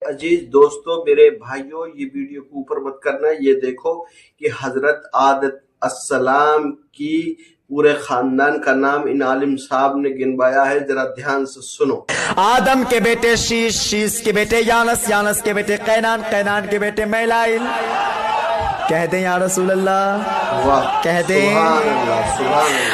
عزیز دوستو میرے بھائیوں، یہ ویڈیو کو اوپر مت کرنا، یہ دیکھو کہ حضرت آدم السلام کی پورے خاندان کا نام ان عالم صاحب نے گنوایا ہے، ذرا دھیان سے سنو۔ آدم کے بیٹے شیش، شیش کے بیٹے یانس، یانس کے بیٹے قینان، قینان کے بیٹے میلائل۔ کہہ دیں یا رسول اللہ، کہہ دیں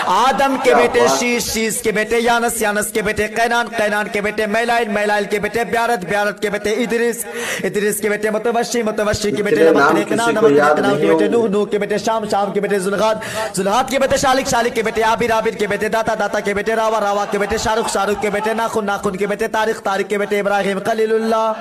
آدم کے بیٹے شیش، شیش کے بیٹے یانس، یانس کے بیٹے قینان، قینان کے بیٹے میلائل، میلائل کے بیٹے بیارت، بیارت کے بیٹے ادریس، ادریس کے بیٹے متوشی، متوشی کے بیٹے نمک کنان، نمک کنان کے بیٹے نوح، نوح کے بیٹے شام، شام کے بیٹے ذوالغاد، ذوالغاد کے بیٹے شالک، شالک کے بیٹے عابر، عابر کے بیٹے داتا، داتا کے بیٹے راوا، راوا کے بیٹے شارق، شارق کے بیٹے ناخن، ناخن کے بیٹے طارق، طارق کے بیٹے ابراہیم خلیل اللہ،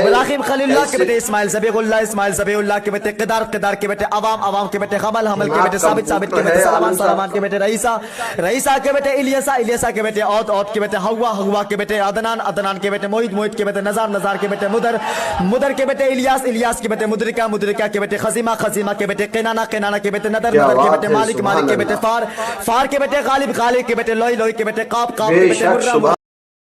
ابراہیم خلیل اللہ کے بیٹے اسماعیل ذبیح اللہ، اسماعیل ذبیح اللہ کے بیٹے قدار، قدار کے بیٹے عوام، عوام کے بیٹے حمل، حمل کے بیٹے ثابت، ثابت کے بیٹے سلمان، سلمان کے بیٹے رئیسہ، رئیسہ کے بیٹے الیسا، الیسا کے بیٹے عود، عود کے بیٹے ہوا، ہوا کے بیٹے عدنان، عدنان کے بیٹے موحد، موحد کے بیٹے نزار، نزار کے بیٹے مدر، مدر کے بیٹے الیاس، الیاس کے بیٹے مدرکہ، مدرکہ کے بیٹے خزیمہ، خزیمہ کے بیٹے قینانہ، قینانہ کے بیٹے ندر، ندر کے بیٹے مالک، مالک کے بیٹے فار، فار کے بیٹے غالب، غالب کے بیٹے لوئی، لوئی کے بیٹے قاب، قاب کے بیٹے مرہ۔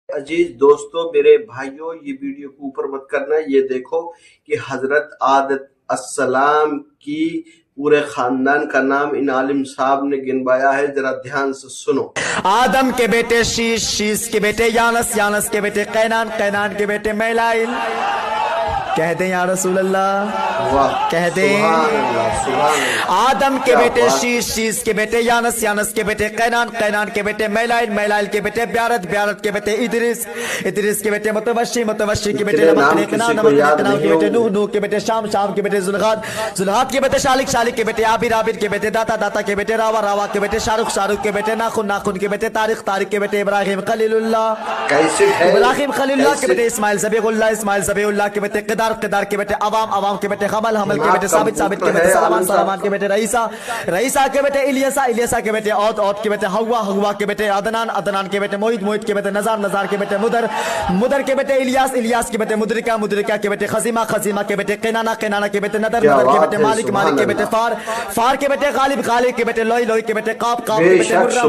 عزیز دوستو میرے بھائیوں، یہ ویڈیو کو اوپر مت کرنا، یہ دیکھو کہ حضرت آدم السلام کی پورے خاندان کا نام ان عالم صاحب نے گنوایا ہے، ذرا دھیان سے سنو۔ آدم کے بیٹے شیش، شیش کے بیٹے یانس، یانس کے بیٹے قینان، قینان کے بیٹے میلائل۔ کہہ دیں یا رسول اللہ، کہہ دیں آدم کے بیٹے شیش، شیش کے بیٹے یانس، یانس کے بیٹے قینان، قینان کے بیٹے میلائل، میلائل کے بیٹے بیارت، بیارت کے بیٹے ادریس، ادریس کے بیٹے متوشی، متوشی کے بیٹے نمک کنان، نمک کنان کے بیٹے نوح، نوح کے بیٹے شام، شام کے بیٹے ذوالغاد، ذوالغاد کے بیٹے شالک، شالک کے بیٹے عابر، عابر کے بیٹے داتا، داتا کے بیٹے راوا، راوا کے بیٹے شارق، شارق کے بیٹے ناخن، ناخن کے بیٹے طارق، طارق کے بیٹے ابراہیم خلیل اللہ، ابراہیم خلیل اللہ کے بیٹے اسماعیل ذبیح اللہ، اسماعیل ذبیح اللہ کے بیٹے قدار، قدار کے بیٹے عوام، عوام کے بیٹے حمل، حمل کے بیٹے ثابت، ثابت کے بیٹے سلمان، سلمان کے بیٹے رئیسہ، رئیسہ کے بیٹے الیسا، الیسا کے بیٹے عود، عود کے بیٹے ہوا، ہوا کے بیٹے عدنان، عدنان کے بیٹے موحد، موحد کے بیٹے نزار، نزار کے بیٹے مدر، مدر کے بیٹے الیاس، الیاس کے بیٹے مدرکہ، مدرکہ کے بیٹے خزیمہ، خزیمہ کے بیٹے قینانہ، قینانہ کے بیٹے ندر، ندر کے بیٹے مالک، مالک کے بیٹے فار، فار کے بیٹے غالب، غالب کے بیٹے لوئی، لوئی کے بیٹے قاب، قاب کے بیٹے مرہ۔